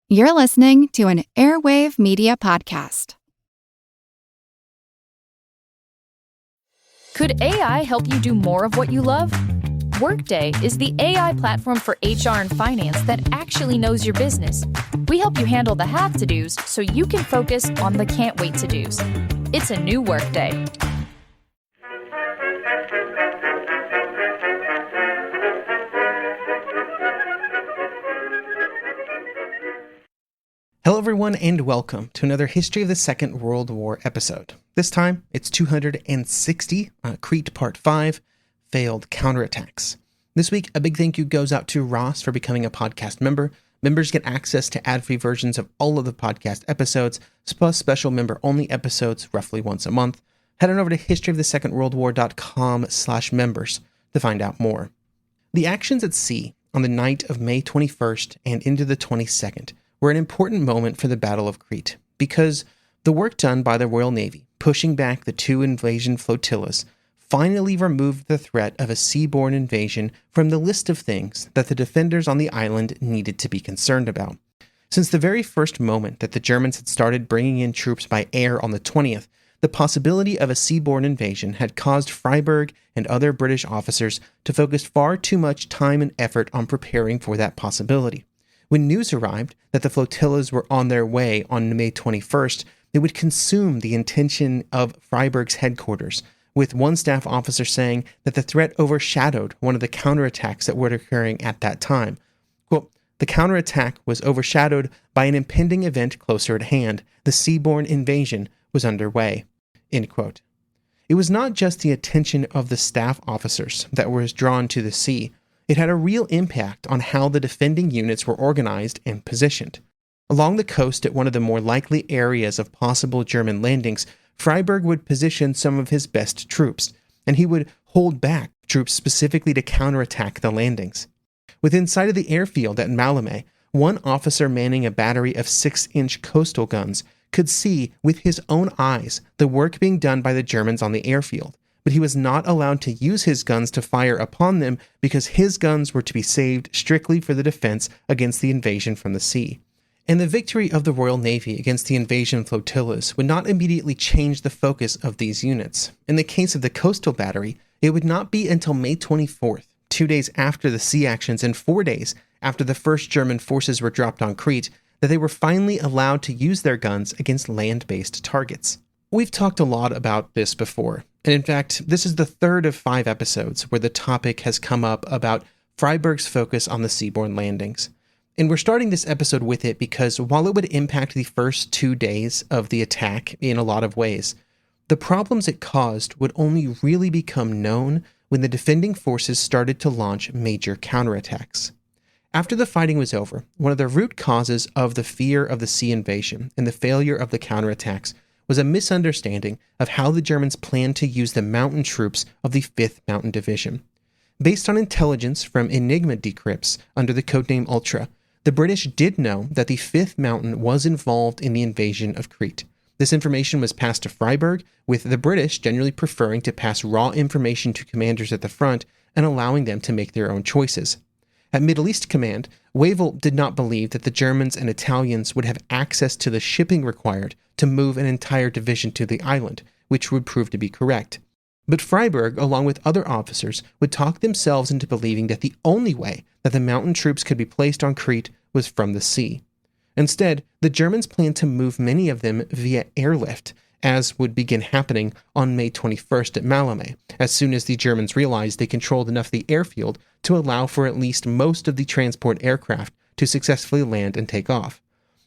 You're listening to an Airwave Media Podcast. Could AI help you do more of what you love? Workday is the AI platform for HR and finance that actually knows your business. We help you handle the have-to-dos so you can focus on the can't-wait-to-dos. It's a new Workday. Hello everyone and welcome to another History of the Second World War episode. This time, it's 260, Crete Part 5, Failed Counterattacks. This week, a big thank you goes out to Ross for becoming a podcast member. Members get access to ad-free versions of all of the podcast episodes, plus special member-only episodes roughly once a month. Head on over to historyofthesecondworldwar.com/members to find out more. The actions at sea on the night of May 21st and into the 22nd were an important moment for the Battle of Crete, because the work done by the Royal Navy, pushing back the two invasion flotillas, finally removed the threat of a seaborne invasion from the list of things that the defenders on the island needed to be concerned about. Since the very first moment that the Germans had started bringing in troops by air on the 20th, the possibility of a seaborne invasion had caused Freyberg and other British officers to focus far too much time and effort on preparing for that possibility. When news arrived that the flotillas were on their way on May 21st, they would consume the intention of Freyberg's headquarters, with one staff officer saying that the threat overshadowed one of the counterattacks that were occurring at that time. Quote, "The counterattack was overshadowed by an impending event closer at hand. The seaborne invasion was underway." End quote. It was not just the attention of the staff officers that was drawn to the sea. It had a real impact on how the defending units were organized and positioned. Along the coast at one of the more likely areas of possible German landings, Freyberg would position some of his best troops, and he would hold back troops specifically to counterattack the landings. Within sight of the airfield at Maleme, one officer manning a battery of 6-inch coastal guns could see with his own eyes the work being done by the Germans on the airfield. But he was not allowed to use his guns to fire upon them because his guns were to be saved strictly for the defense against the invasion from the sea. And the victory of the Royal Navy against the invasion flotillas would not immediately change the focus of these units. In the case of the coastal battery, it would not be until May 24th, 2 days after the sea actions and 4 days after the first German forces were dropped on Crete, that they were finally allowed to use their guns against land-based targets. We've talked a lot about this before. And in fact, this is the third of 5 episodes where the topic has come up about Freyberg's focus on the seaborne landings. And we're starting this episode with it because while it would impact the first 2 days of the attack in a lot of ways, the problems it caused would only really become known when the defending forces started to launch major counterattacks. After the fighting was over, one of the root causes of the fear of the sea invasion and the failure of the counterattacks was a misunderstanding of how the Germans planned to use the mountain troops of the 5th Mountain Division. Based on intelligence from Enigma decrypts under the codename Ultra, the British did know that the 5th Mountain was involved in the invasion of Crete. This information was passed to Freyberg, with the British generally preferring to pass raw information to commanders at the front and allowing them to make their own choices. At Middle East Command, Wavell did not believe that the Germans and Italians would have access to the shipping required to move an entire division to the island, which would prove to be correct. But Freyberg, along with other officers, would talk themselves into believing that the only way that the mountain troops could be placed on Crete was from the sea. Instead, the Germans planned to move many of them via airlift, as would begin happening on May 21st at Maleme, as soon as the Germans realized they controlled enough of the airfield to allow for at least most of the transport aircraft to successfully land and take off.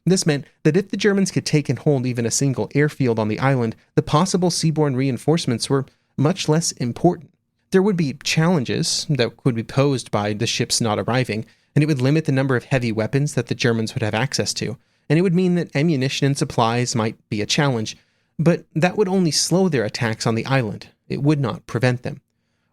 This meant that if the Germans could take and hold even a single airfield on the island, the possible seaborne reinforcements were much less important. There would be challenges that could be posed by the ships not arriving, and it would limit the number of heavy weapons that the Germans would have access to, and it would mean that ammunition and supplies might be a challenge, but that would only slow their attacks on the island. It would not prevent them.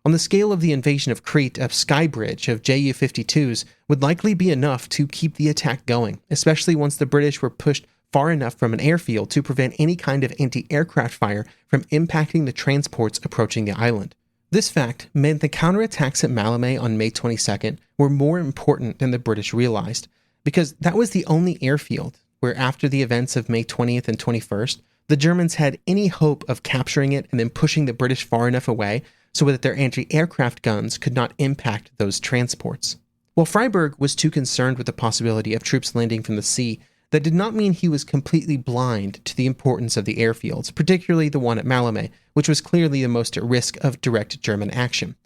On the scale of the invasion of Crete, a skybridge of Ju-52s would likely be enough to keep the attack going, especially once the British were pushed far enough from an airfield to prevent any kind of anti-aircraft fire from impacting the transports approaching the island. This fact meant the counterattacks at Maleme on May 22nd were more important than the British realized, because that was the only airfield where, after the events of May 20th and 21st, the Germans had any hope of capturing it and then pushing the British far enough away so that their anti-aircraft guns could not impact those transports. While Freyberg was too concerned with the possibility of troops landing from the sea, that did not mean he was completely blind to the importance of the airfields, particularly the one at Maleme, which was clearly the most at risk of direct German action.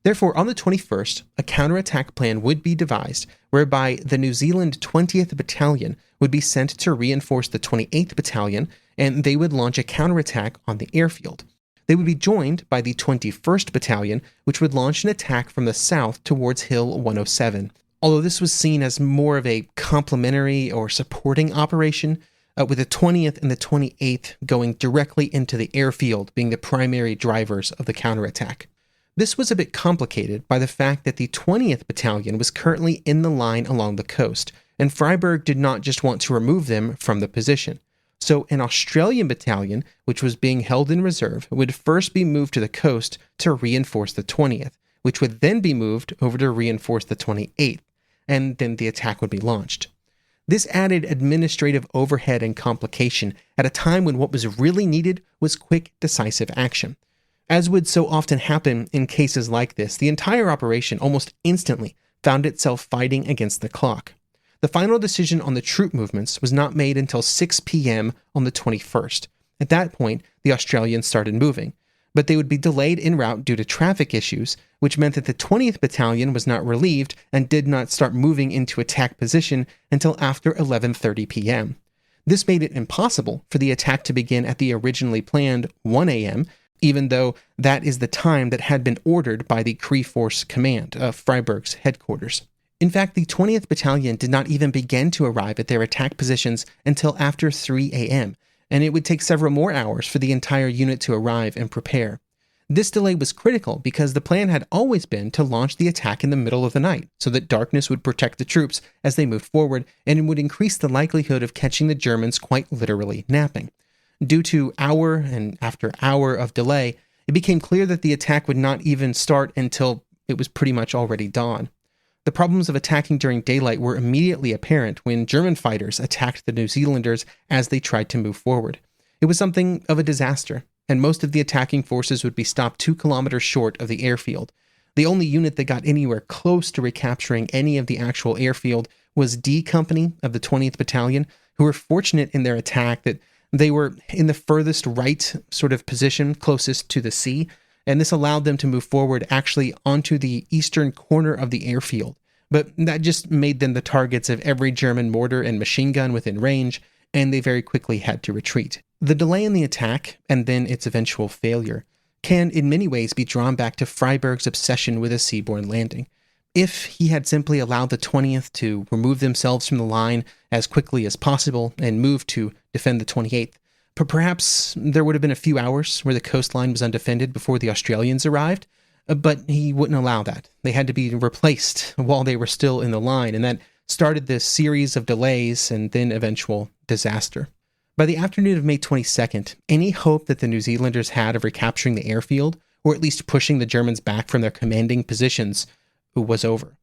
Therefore, on the 21st, a counterattack plan would be devised whereby the New Zealand 20th Battalion would be sent to reinforce the 28th Battalion, and they would launch a counterattack on the airfield. They would be joined by the 21st Battalion, which would launch an attack from the south towards Hill 107. Although this was seen as more of a complementary or supporting operation, with the 20th and the 28th going directly into the airfield being the primary drivers of the counterattack. This was a bit complicated by the fact that the 20th Battalion was currently in the line along the coast, and Freyberg did not just want to remove them from the position. So an Australian battalion, which was being held in reserve, would first be moved to the coast to reinforce the 20th, which would then be moved over to reinforce the 28th, and then the attack would be launched. This added administrative overhead and complication at a time when what was really needed was quick, decisive action. As would so often happen in cases like this, the entire operation almost instantly found itself fighting against the clock. The final decision on the troop movements was not made until 6 p.m. on the 21st. At that point, the Australians started moving, but they would be delayed en route due to traffic issues, which meant that the 20th Battalion was not relieved and did not start moving into attack position until after 11:30 p.m. This made it impossible for the attack to begin at the originally planned 1 a.m., even though that is the time that had been ordered by the Crete Force Command of Freyberg's headquarters. In fact, the 20th Battalion did not even begin to arrive at their attack positions until after 3 a.m., and it would take several more hours for the entire unit to arrive and prepare. This delay was critical because the plan had always been to launch the attack in the middle of the night, so that darkness would protect the troops as they moved forward, and it would increase the likelihood of catching the Germans quite literally napping. Due to hour and after hour of delay, it became clear that the attack would not even start until it was pretty much already dawn. The problems of attacking during daylight were immediately apparent when German fighters attacked the New Zealanders as they tried to move forward. It was something of a disaster, and most of the attacking forces would be stopped 2 kilometers short of the airfield. The only unit that got anywhere close to recapturing any of the actual airfield was D Company of the 20th Battalion, who were fortunate in their attack that they were in the furthest right sort of position closest to the sea, and this allowed them to move forward actually onto the eastern corner of the airfield. But that just made them the targets of every German mortar and machine gun within range, and they very quickly had to retreat. The delay in the attack, and then its eventual failure, can in many ways be drawn back to Freyberg's obsession with a seaborne landing. If he had simply allowed the 20th to remove themselves from the line as quickly as possible and move to defend the 28th, perhaps there would have been a few hours where the coastline was undefended before the Australians arrived, but he wouldn't allow that. They had to be replaced while they were still in the line, and that started this series of delays and then eventual disaster. By the afternoon of May 22nd, any hope that the New Zealanders had of recapturing the airfield, or at least pushing the Germans back from their commanding positions, was over.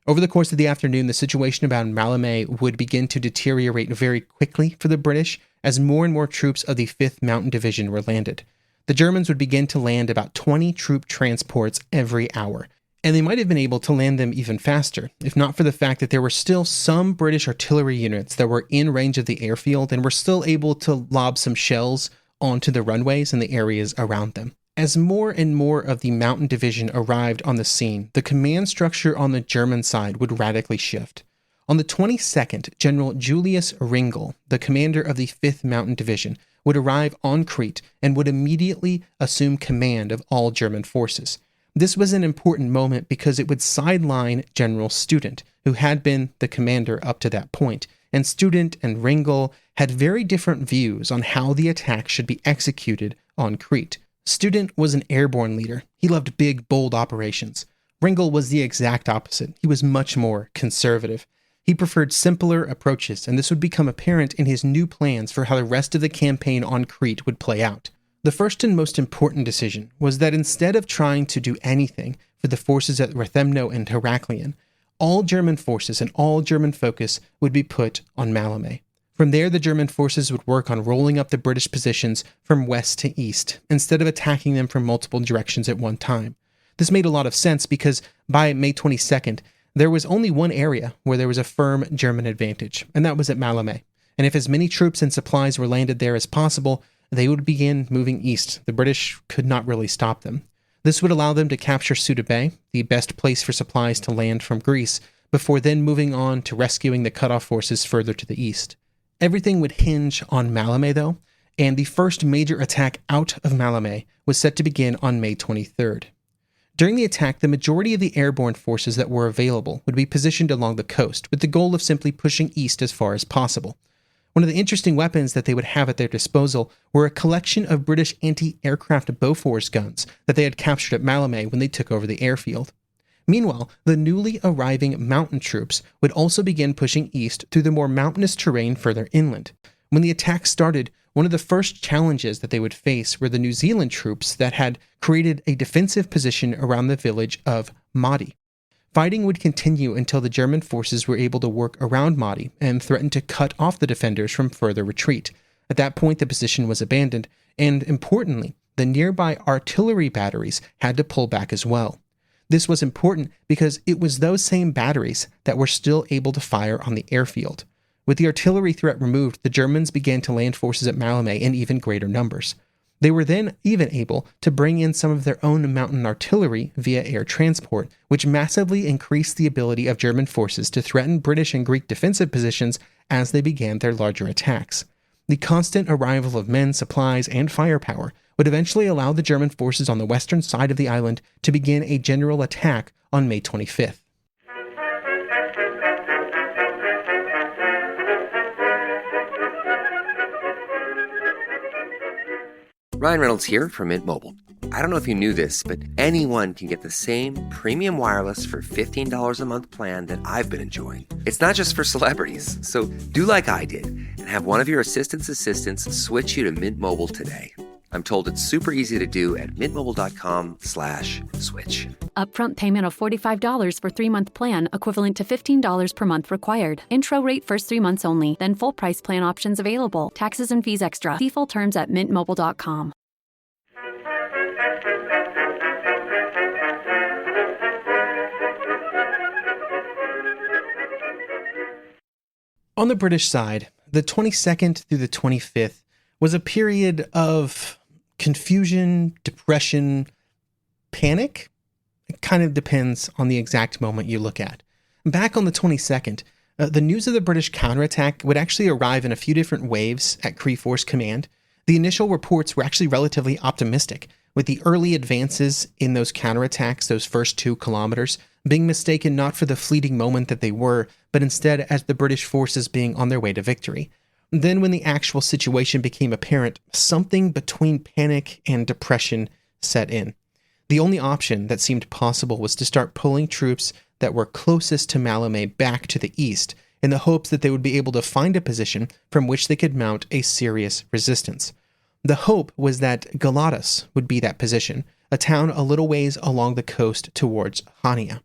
Over the course of the afternoon, the situation about Maleme would begin to deteriorate very quickly for the British as more and more troops of the 5th Mountain Division were landed. The Germans would begin to land about 20 troop transports every hour, and they might have been able to land them even faster, if not for the fact that there were still some British artillery units that were in range of the airfield and were still able to lob some shells onto the runways and the areas around them. As more and more of the Mountain Division arrived on the scene, the command structure on the German side would radically shift. On the 22nd, General Julius Ringel, the commander of the 5th Mountain Division, would arrive on Crete and would immediately assume command of all German forces. This was an important moment because it would sideline General Student, who had been the commander up to that point, and Student and Ringel had very different views on how the attack should be executed on Crete. Student was an airborne leader. He loved big, bold operations. Ringel was the exact opposite. He was much more conservative. He preferred simpler approaches, and this would become apparent in his new plans for how the rest of the campaign on Crete would play out. The first and most important decision was that instead of trying to do anything for the forces at Rethymno and Heraklion, all German forces and all German focus would be put on Maleme. From there, the German forces would work on rolling up the British positions from west to east, instead of attacking them from multiple directions at one time. This made a lot of sense because by May 22nd, there was only one area where there was a firm German advantage, and that was at Maleme. And if as many troops and supplies were landed there as possible, they would begin moving east. The British could not really stop them. This would allow them to capture Ceuta Bay, the best place for supplies to land from Greece, before then moving on to rescuing the cut-off forces further to the east. Everything would hinge on Maleme, though, and the first major attack out of Maleme was set to begin on May 23rd. During the attack, the majority of the airborne forces that were available would be positioned along the coast, with the goal of simply pushing east as far as possible. One of the interesting weapons that they would have at their disposal were a collection of British anti-aircraft Bofors guns that they had captured at Maleme when they took over the airfield. Meanwhile, the newly arriving mountain troops would also begin pushing east through the more mountainous terrain further inland. When the attack started, one of the first challenges that they would face were the New Zealand troops that had created a defensive position around the village of Mahdi. Fighting would continue until the German forces were able to work around Mahdi and threatened to cut off the defenders from further retreat. At that point, the position was abandoned, and importantly, the nearby artillery batteries had to pull back as well. This was important because it was those same batteries that were still able to fire on the airfield. With the artillery threat removed, the Germans began to land forces at Maleme in even greater numbers. They were then even able to bring in some of their own mountain artillery via air transport, which massively increased the ability of German forces to threaten British and Greek defensive positions as they began their larger attacks. The constant arrival of men, supplies, and firepower would eventually allow the German forces on the western side of the island to begin a general attack on May 25th. Ryan Reynolds here from Mint Mobile. I don't know if you knew this, but anyone can get the same premium wireless for $15 a month plan that I've been enjoying. It's not just for celebrities, so do like I did and have one of your assistants switch you to Mint Mobile today. I'm told it's super easy to do at mintmobile.com/switch. Upfront payment of $45 for 3-month plan, equivalent to $15 per month required. Intro rate first 3 months only, then full price plan options available. Taxes and fees extra. See full terms at mintmobile.com. On the British side, the 22nd through the 25th was a period of confusion, depression, panic. It kind of depends on the exact moment you look at. Back on the 22nd, the news of the British counterattack would actually arrive in a few different waves at Crete Force Command. The initial reports were actually relatively optimistic, with the early advances in those counterattacks, those first 2 kilometers, being mistaken not for the fleeting moment that they were, but instead as the British forces being on their way to victory. Then when the actual situation became apparent, something between panic and depression set in. The only option that seemed possible was to start pulling troops that were closest to Maleme back to the east, in the hopes that they would be able to find a position from which they could mount a serious resistance. The hope was that Galatas would be that position, a town a little ways along the coast towards Hania.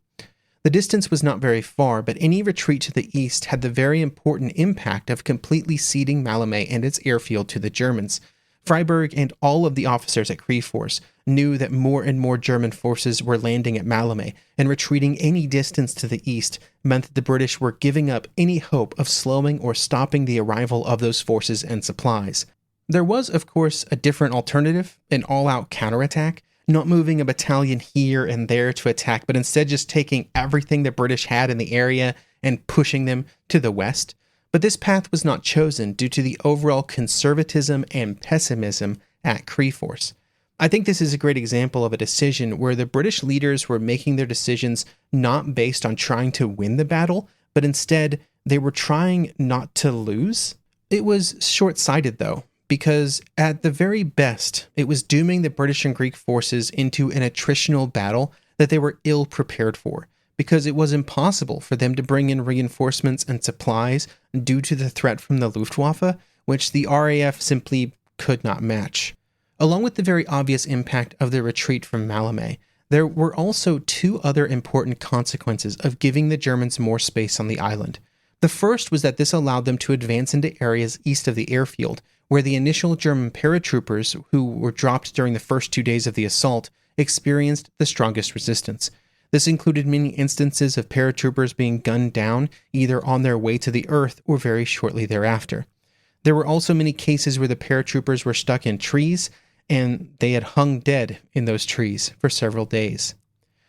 The distance was not very far, but any retreat to the east had the very important impact of completely ceding Maleme and its airfield to the Germans. Freyberg and all of the officers at Crete Force knew that more and more German forces were landing at Maleme, and retreating any distance to the east meant that the British were giving up any hope of slowing or stopping the arrival of those forces and supplies. There was, of course, a different alternative, an all-out counterattack, not moving a battalion here and there to attack, but instead just taking everything the British had in the area and pushing them to the west. But this path was not chosen due to the overall conservatism and pessimism at Crete Force. I think this is a great example of a decision where the British leaders were making their decisions not based on trying to win the battle, but instead they were trying not to lose. It was short-sighted though, because at the very best, it was dooming the British and Greek forces into an attritional battle that they were ill prepared for, because it was impossible for them to bring in reinforcements and supplies due to the threat from the Luftwaffe, which the RAF simply could not match. Along with the very obvious impact of the retreat from Maleme, There were also two other important consequences of giving the Germans more space on the island. The first was that this allowed them to advance into areas east of the airfield, where the initial German paratroopers, who were dropped during the first 2 days of the assault, experienced the strongest resistance. This included many instances of paratroopers being gunned down, either on their way to the earth or very shortly thereafter. There were also many cases where the paratroopers were stuck in trees, and they had hung dead in those trees for several days.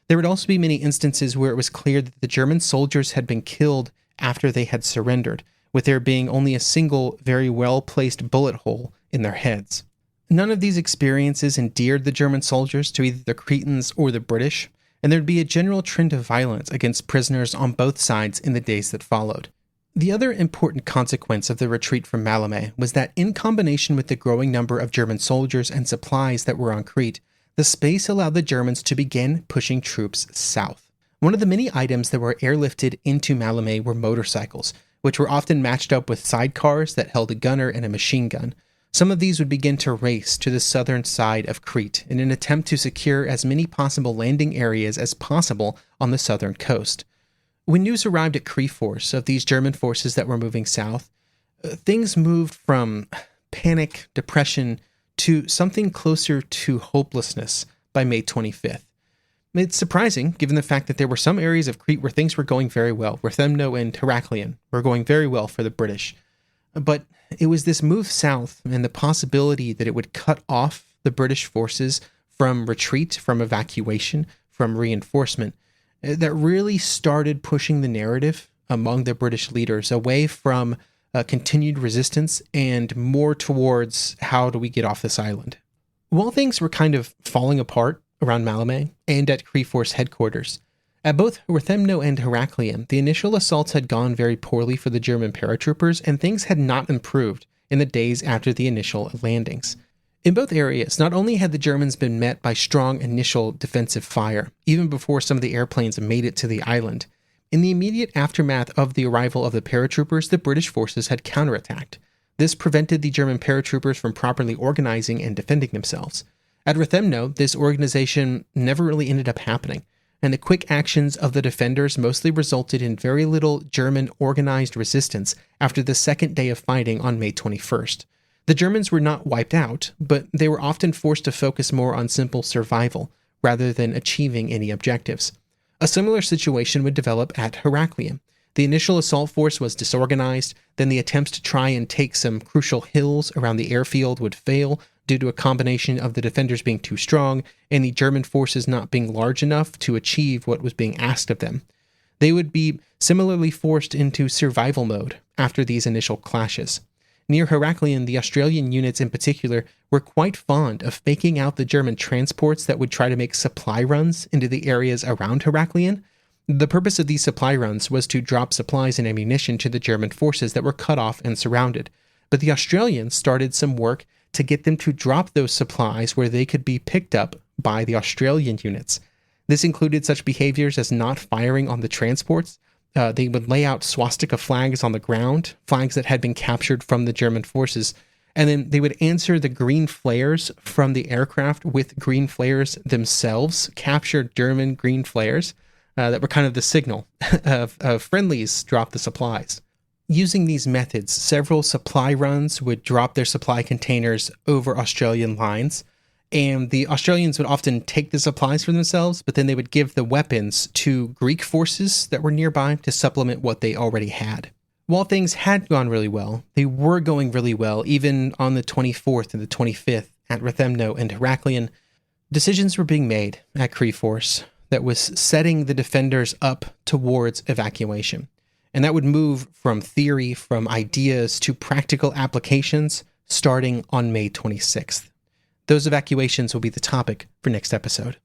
There would also be many instances where it was clear that the German soldiers had been killed after they had surrendered, with there being only a single, very well-placed bullet hole in their heads. None of these experiences endeared the German soldiers to either the Cretans or the British, and there would be a general trend of violence against prisoners on both sides in the days that followed. The other important consequence of the retreat from Maleme was that in combination with the growing number of German soldiers and supplies that were on Crete, the space allowed the Germans to begin pushing troops south. One of the many items that were airlifted into Maleme were motorcycles, which were often matched up with sidecars that held a gunner and a machine gun. Some of these would begin to race to the southern side of Crete in an attempt to secure as many possible landing areas as possible on the southern coast. When news arrived at Crete of these German forces that were moving south, things moved from panic, depression, to something closer to hopelessness by May 25th. It's surprising, given the fact that there were some areas of Crete where things were going very well. Rethymno and Heraklion were going very well for the British. But it was this move south and the possibility that it would cut off the British forces from retreat, from evacuation, from reinforcement, that really started pushing the narrative among the British leaders away from continued resistance and more towards how do we get off this island. While things were kind of falling apart around Maleme and at Crete's headquarters, at both Rethymno and Heraklion, the initial assaults had gone very poorly for the German paratroopers, and things had not improved in the days after the initial landings. In both areas, not only had the Germans been met by strong initial defensive fire, even before some of the airplanes made it to the island, in the immediate aftermath of the arrival of the paratroopers, the British forces had counterattacked. This prevented the German paratroopers from properly organizing and defending themselves. At Rethymno, this organization never really ended up happening, and the quick actions of the defenders mostly resulted in very little German organized resistance after the second day of fighting on May 21st. The Germans were not wiped out, but they were often forced to focus more on simple survival rather than achieving any objectives. A similar situation would develop at Heraklion. The initial assault force was disorganized, then the attempts to try and take some crucial hills around the airfield would fail due to a combination of the defenders being too strong and the German forces not being large enough to achieve what was being asked of them. They would be similarly forced into survival mode after these initial clashes. Near Heraklion, the Australian units in particular were quite fond of faking out the German transports that would try to make supply runs into the areas around Heraklion. The purpose of these supply runs was to drop supplies and ammunition to the German forces that were cut off and surrounded. But the Australians started some work to get them to drop those supplies where they could be picked up by the Australian units. This included such behaviors as not firing on the transports. They would lay out swastika flags on the ground, flags that had been captured from the German forces, and then they would answer the green flares from the aircraft with green flares themselves, captured German green flares that were kind of the signal of friendlies drop the supplies. Using these methods, several supply runs would drop their supply containers over Australian lines, and the Australians would often take the supplies for themselves, but then they would give the weapons to Greek forces that were nearby to supplement what they already had. While things had gone really well, they were going really well even on the 24th and the 25th at Rethymno and Heraklion. Decisions were being made at Crete that was setting the defenders up towards evacuation. And that would move from theory, from ideas to practical applications starting on May 26th. Those evacuations will be the topic for next episode.